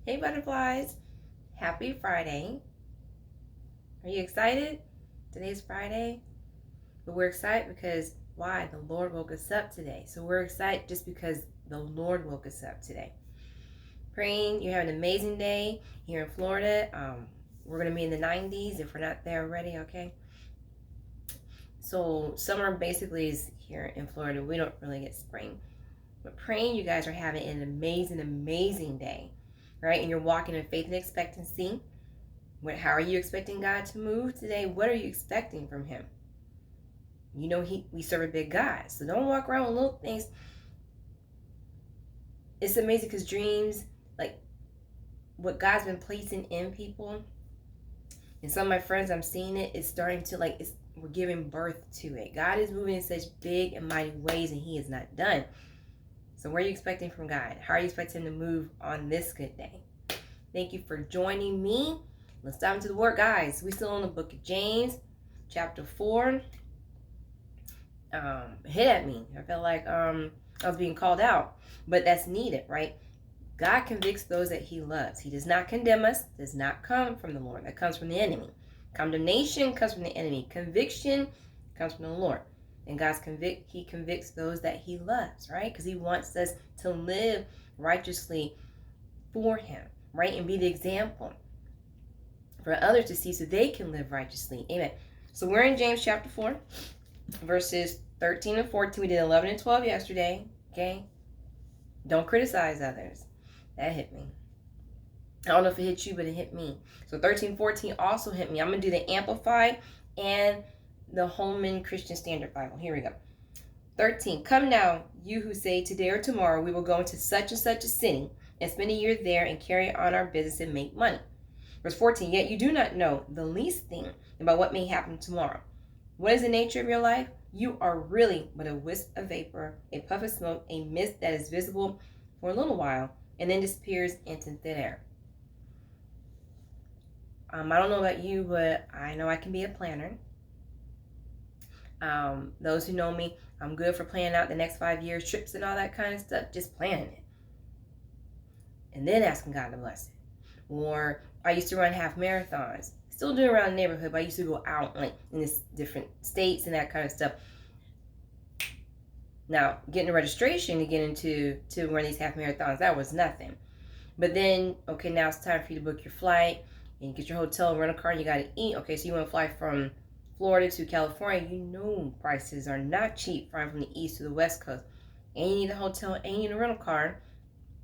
Hey butterflies, happy Friday. Are you excited? Today's Friday, but we're excited because why? The Lord woke us up today. So we're excited just because the Lord woke us up today. Praying you're having an amazing day here in Florida. We're going to be in the 90s if we're not there already, okay? So summer basically is here in Florida. We don't really get spring. But praying you guys are having an amazing day, right? And you're walking in faith and expectancy. How are you expecting God to move today? What are you expecting from him? You know, we serve a big God. So don't walk around with little things. It's amazing because dreams, like what God's been placing in people, and some of my friends, I'm seeing it, it's starting to we're giving birth to it. God is moving in such big and mighty ways, and he is not done. So what are you expecting from God? How are you expecting him to move on this good day? Thank you for joining me. Let's dive into the word, guys. We still in the book of James, chapter 4. Hit at me. I felt like I was being called out, but that's needed, right? God convicts those that he loves. He does not condemn us. Does not come from the Lord. That comes from the enemy. Condemnation comes from the enemy. Conviction comes from the Lord. And he convicts those that he loves, right? Because he wants us to live righteously for him, right? And be the example for others to see so they can live righteously. Amen. So we're in James chapter 4, verses 13 and 14. We did 11 and 12 yesterday, okay? Don't criticize others. That hit me. I don't know if it hit you, but it hit me. So 13, 14 also hit me. I'm going to do the Amplified and the Holman Christian Standard Bible. Here we go. 13. Come now, you who say today or tomorrow we will go into such and such a city and spend a year there and carry on our business and make money. Verse 14. Yet you do not know the least thing about what may happen tomorrow. What is the nature of your life? You are really but a wisp of vapor, a puff of smoke, a mist that is visible for a little while and then disappears into thin air. I don't know about you, but I know I can be a planner. Those who know me, I'm good for planning out the next 5 years, trips and all that kind of stuff, just planning it. And then asking God to bless it. Or I used to run half marathons. Still do around the neighborhood, but I used to go out like in this different states and that kind of stuff. Now, getting a registration to get into to run these half marathons, that was nothing. But then, okay, now it's time for you to book your flight and get your hotel, rent a car, and you got to eat. Okay, so you want to fly from Florida to California. You know prices are not cheap flying from the east to the west coast. And you need a hotel and you need a rental car.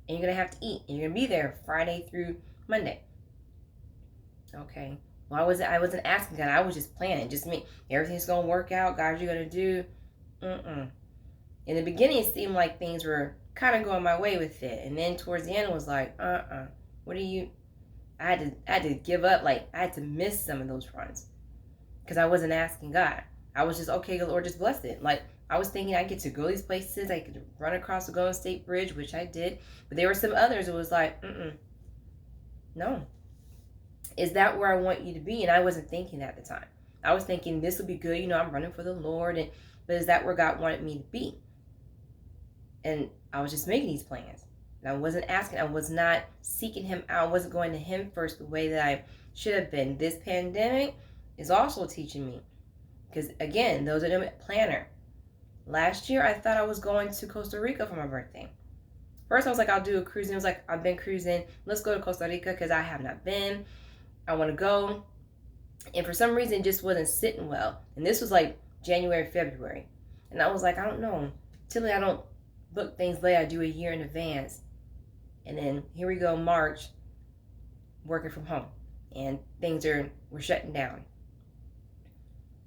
And you're going to have to eat. And you're going to be there Friday through Monday. Okay. Well, I wasn't asking God. I was just planning. Just me. Everything's going to work out. God, you're going to do. In the beginning, it seemed like things were kind of going my way with it. And then towards the end, it was like, what are you... I had to give up. Like, I had to miss some of those runs. Because I wasn't asking God. I was just, okay, Lord, just bless it. Like, I was thinking I get to go these places. I could run across the Golden State Bridge, which I did. But there were some others. It was like, no. Is that where I want you to be? And I wasn't thinking at the time. I was thinking this will be good. You know, I'm running for the Lord. But is that where God wanted me to be? And I was just making these plans. And I wasn't asking. I was not seeking him out. I wasn't going to him first the way that I should have been. This pandemic is also teaching me. Because, again, those are the planner. Last year, I thought I was going to Costa Rica for my birthday. First, I was like, I'll do a cruise. And it was like, I've been cruising. Let's go to Costa Rica because I have not been. I want to go. And for some reason, it just wasn't sitting well. And this was like January, February. And I was like, I don't know. Typically, I don't book things late. I do a year in advance. And then here we go, March, working from home. And things were shutting down.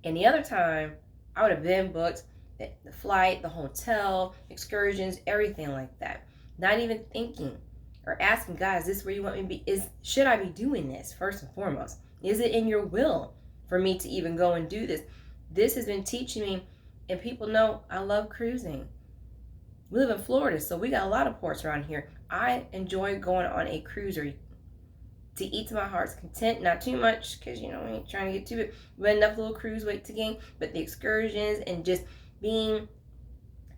And the other time, I would have been booked the flight, the hotel, excursions, everything like that. Not even thinking or asking God, is this where you want me to be? Should I be doing this first and foremost? Is it in your will for me to even go and do this? This has been teaching me, and people know I love cruising. We live in Florida, so we got a lot of ports around here. I enjoy going on a cruise or to eat to my heart's content. Not too much, because, you know, we ain't trying to get too big, but enough little cruise weight to gain. But the excursions and just being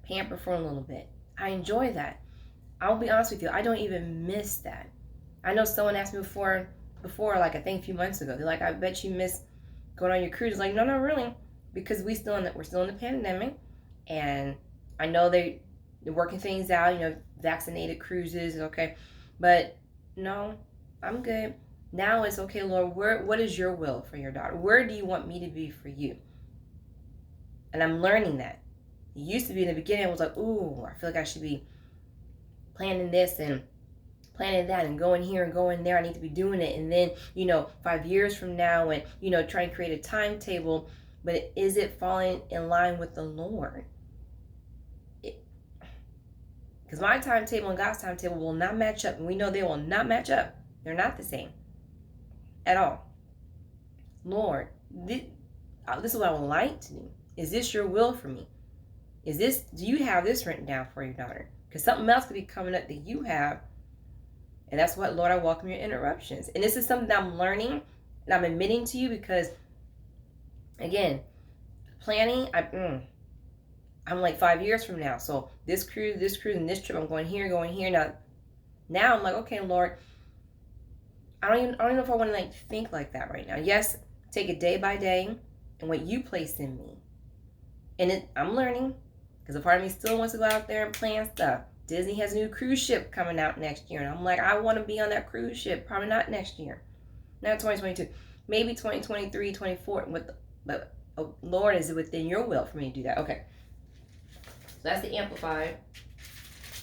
pampered for a little bit, I enjoy that. I'll be honest with you, I don't even miss that. I know someone asked me before, like I think a few months ago. They're like, I bet you miss going on your cruise. Like, no, not really, because we're still in the pandemic, and I know they're working things out. Vaccinated cruises, okay, but no, I'm good. Now it's okay, Lord. What is your will for your daughter? Where do you want me to be for you? And I'm learning that. It used to be in the beginning, I was like, ooh, I feel like I should be planning this and planning that and going here and going there. I need to be doing it. And then, 5 years from now, and, trying to create a timetable, but is it falling in line with the Lord? Because my timetable and God's timetable will not match up. And we know they will not match up. They're not the same at all. Lord, this is what I would like to do. Is this your will for me? Do you have this written down for your daughter? Because something else could be coming up that you have. And that's what, Lord, I welcome your interruptions. And this is something that I'm learning and I'm admitting to you because, again, planning, I'm like 5 years from now. So this cruise, and this trip, I'm going here. Now I'm like, okay, Lord, I don't even know if I want to think like that right now. Yes, take it day by day and what you place in me. And I'm learning because a part of me still wants to go out there and plan stuff. Disney has a new cruise ship coming out next year. And I'm like, I want to be on that cruise ship. Probably not next year. Not 2022. Maybe 2023, 24. But Lord, is it within your will for me to do that? Okay. So that's the Amplified.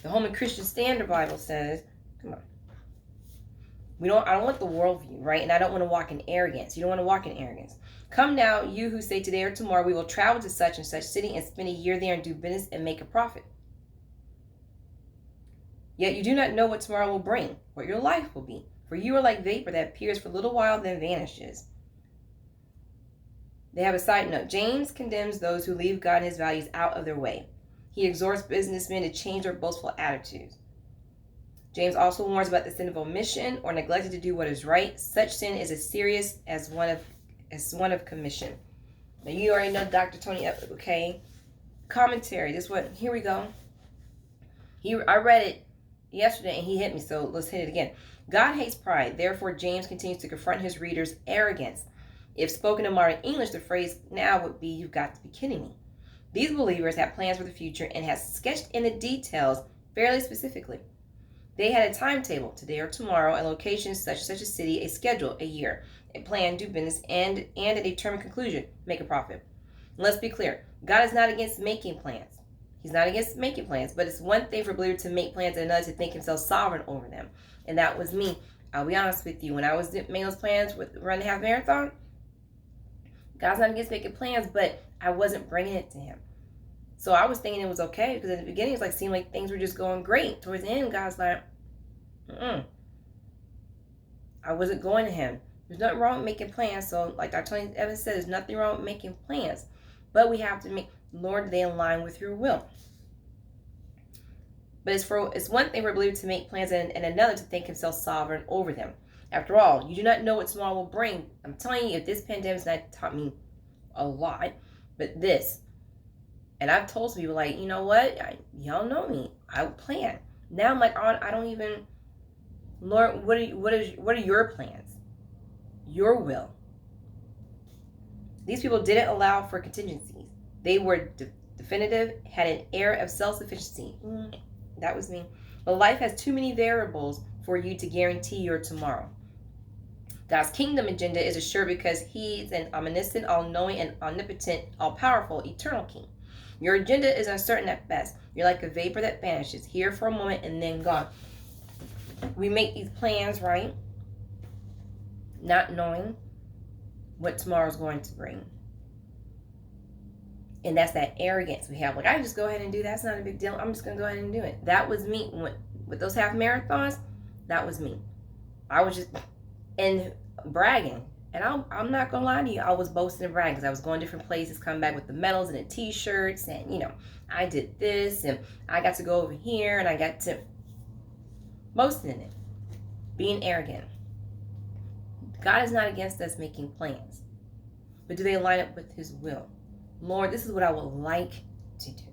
The Holman Christian Standard Bible says, come on. I don't want the worldview, right? And I don't want to walk in arrogance. You don't want to walk in arrogance. Come now, you who say today or tomorrow, we will travel to such and such city and spend a year there and do business and make a profit. Yet you do not know what tomorrow will bring, what your life will be. For you are like vapor that appears for a little while, then vanishes. They have a side note. James condemns those who leave God and his values out of their way. He exhorts businessmen to change their boastful attitudes. James also warns about the sin of omission or neglecting to do what is right. Such sin is as serious as one of commission. Now you already know Dr. Tony, okay? Commentary. Here we go. I read it yesterday and he hit me, so let's hit it again. God hates pride. Therefore, James continues to confront his readers' arrogance. If spoken in modern English, the phrase now would be, you've got to be kidding me. These believers had plans for the future and had sketched in the details fairly specifically. They had a timetable, today or tomorrow, a location, such and such a city, a schedule, a year, a plan, do business, and a determined conclusion, make a profit. And let's be clear, God is not against making plans. He's not against making plans, but it's one thing for a believer to make plans and another to think himself sovereign over them. And that was me. I'll be honest with you. When I was making those plans with running the half marathon, God's not against making plans, but I wasn't bringing it to him. So I was thinking it was okay because in the beginning it seemed like things were just going great. Towards the end, God's like, I wasn't going to him. There's nothing wrong with making plans. So like Dr. Tony Evans said, there's nothing wrong with making plans. But we have to make, Lord, they align with your will. But it's one thing for a believer to make plans and another to think himself sovereign over them. After all, you do not know what tomorrow will bring. I'm telling you, if this pandemic's not taught me a lot, but this. And I've told some people, like, you know what? Y'all know me. I plan. Now I'm like, I don't even, Lord, what are your plans? Your will. These people didn't allow for contingencies. They were definitive, had an air of self-sufficiency. That was me. But life has too many variables for you to guarantee your tomorrow. God's kingdom agenda is assured because he's an omniscient, all-knowing, and omnipotent, all-powerful, eternal king. Your agenda is uncertain at best. You're like a vapor that vanishes, here for a moment and then gone. We make these plans, right? Not knowing what tomorrow's going to bring. And that's that arrogance we have. Like, I can just go ahead and do that. It's not a big deal. I'm just going to go ahead and do it. That was me. With those half marathons, that was me. I was just, and bragging. And I'm not going to lie to you. I was boasting and bragging because I was going different places, coming back with the medals and the t-shirts. And, I did this and I got to go over here and I got to boasting in it. Being arrogant. God is not against us making plans. But do they line up with his will? Lord, this is what I would like to do.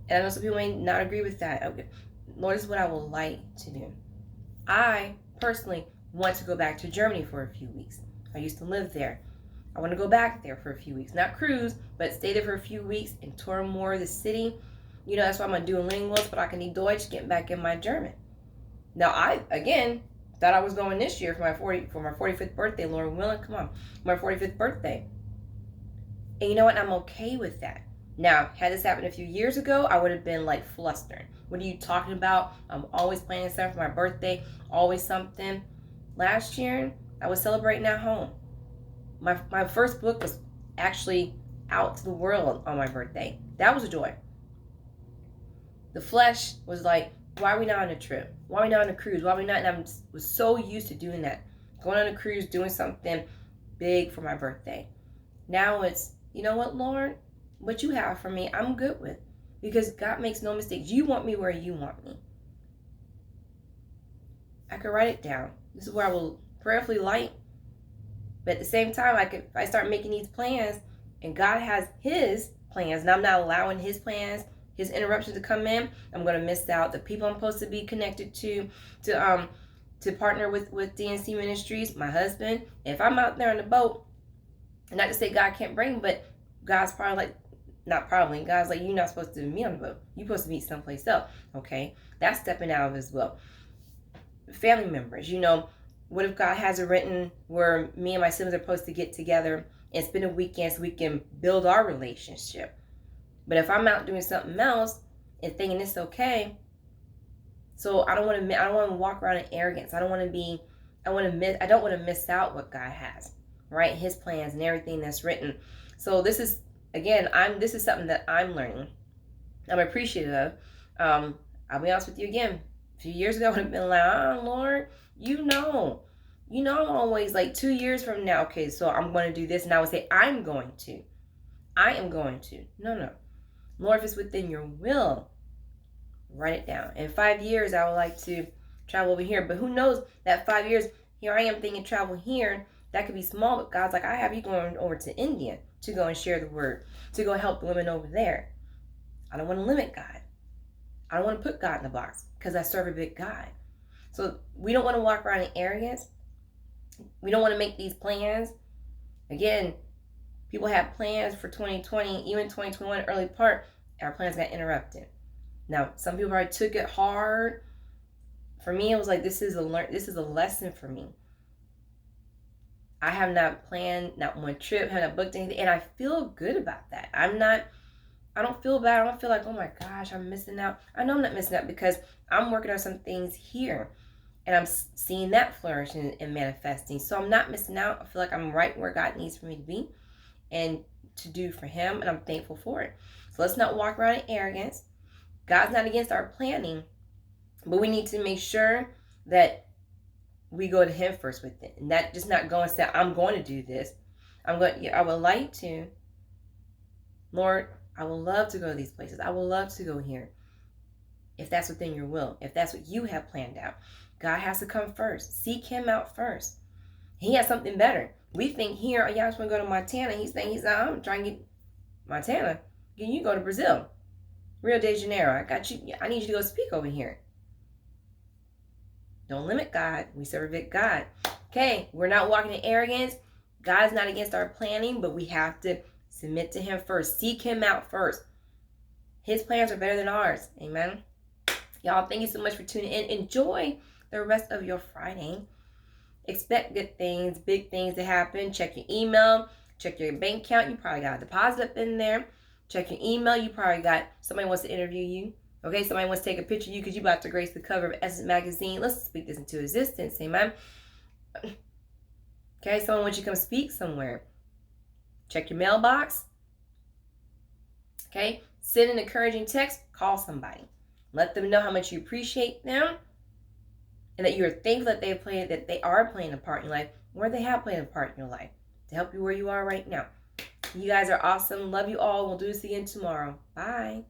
And I know some people may not agree with that. Okay. Lord, this is what I would like to do. I personally want to go back to Germany for a few weeks. I used to live there. I want to go back there for a few weeks. Not cruise, but stay there for a few weeks and tour more of the city. You know, that's why I'm doing linguals, but I can need Deutsch, getting back in my German. Now, I, again, thought I was going this year for my 45th birthday, Lord willing. Come on, my 45th birthday. And you know what? I'm okay with that. Now, had this happened a few years ago, I would have been like flustered. What are you talking about? I'm always planning something for my birthday, always something. Last year, I was celebrating at home. My first book was actually out to the world on my birthday. That was a joy. The flesh was like, why are we not on a trip? Why are we not on a cruise? Why are we not? And I was so used to doing that. Going on a cruise, doing something big for my birthday. Now it's, you know what, Lord? What you have for me, I'm good with. Because God makes no mistakes. You want me where you want me. I could write it down. This is where I will prayerfully light. But at the same time, if I start making these plans, and God has his plans, and I'm not allowing his plans, his interruptions to come in, I'm going to miss out the people I'm supposed to be connected to partner with DNC Ministries, my husband. If I'm out there on the boat, and not to say God can't bring, but God's probably like, not probably, God's like, you're not supposed to meet on the boat. You're supposed to meet someplace else. Okay, that's stepping out of as well. Family members, you know, what if God has it written where me and my siblings are supposed to get together and spend a weekend so we can build our relationship? But if I'm out doing something else and thinking it's okay, so I don't want to walk around in arrogance. I don't want to miss out what God has, right? His plans and everything that's written. So this is, again, this is something that I'm learning. I'm appreciative of. I'll be honest with you again. A few years ago, I would have been like, oh, Lord, you know, I'm always like 2 years from now. Okay, so I'm going to do this. And I would say, I am going to. No. Lord, if it's within your will, write it down. In 5 years, I would like to travel over here. But who knows, that 5 years, here I am thinking travel here. That could be small, but God's like, I have you going over to India to go and share the word, to go help the women over there. I don't want to limit God. I don't want to put God in the box because I serve a big God. So we don't want to walk around in arrogance. We don't want to make these plans. Again, people have plans for 2020, even 2021, early part, our plans got interrupted. Now, some people already took it hard. For me, it was like, this is a lesson for me. I have not planned not one trip, have not booked anything, and I feel good about that. I don't feel bad. I don't feel like, oh my gosh, I'm missing out. I know I'm not missing out because I'm working on some things here, and I'm seeing that flourish and manifesting. So I'm not missing out. I feel like I'm right where God needs for me to be and to do for him, and I'm thankful for it. So let's not walk around in arrogance. God's not against our planning, but we need to make sure that we go to him first with it, and that just not go and say, I'm going to do this. I would like to. Lord, I would love to go to these places. I would love to go here. If that's within your will, if that's what you have planned out, God has to come first. Seek him out first. He has something better. We think here, oh, yeah, I just want to go to Montana. He's like, I'm trying to get Montana. You go to Brazil, Rio de Janeiro. I got you. I need you to go speak over here. Don't limit God. We serve a big God. Okay, we're not walking in arrogance. God is not against our planning, but we have to submit to him first. Seek him out first. His plans are better than ours. Amen. Y'all, thank you so much for tuning in. Enjoy the rest of your Friday. Expect good things, big things to happen. Check your email. Check your bank account. You probably got a deposit up in there. Check your email. You probably got somebody wants to interview you. Okay, somebody wants to take a picture of you because you're about to grace the cover of Essence Magazine. Let's speak this into existence. Amen. Okay, someone wants you to come speak somewhere. Check your mailbox. Okay, send an encouraging text. Call somebody. Let them know how much you appreciate them and that you're thankful that they are playing a part in your life, or they have played a part in your life to help you where you are right now. You guys are awesome. Love you all. We'll do this again tomorrow. Bye.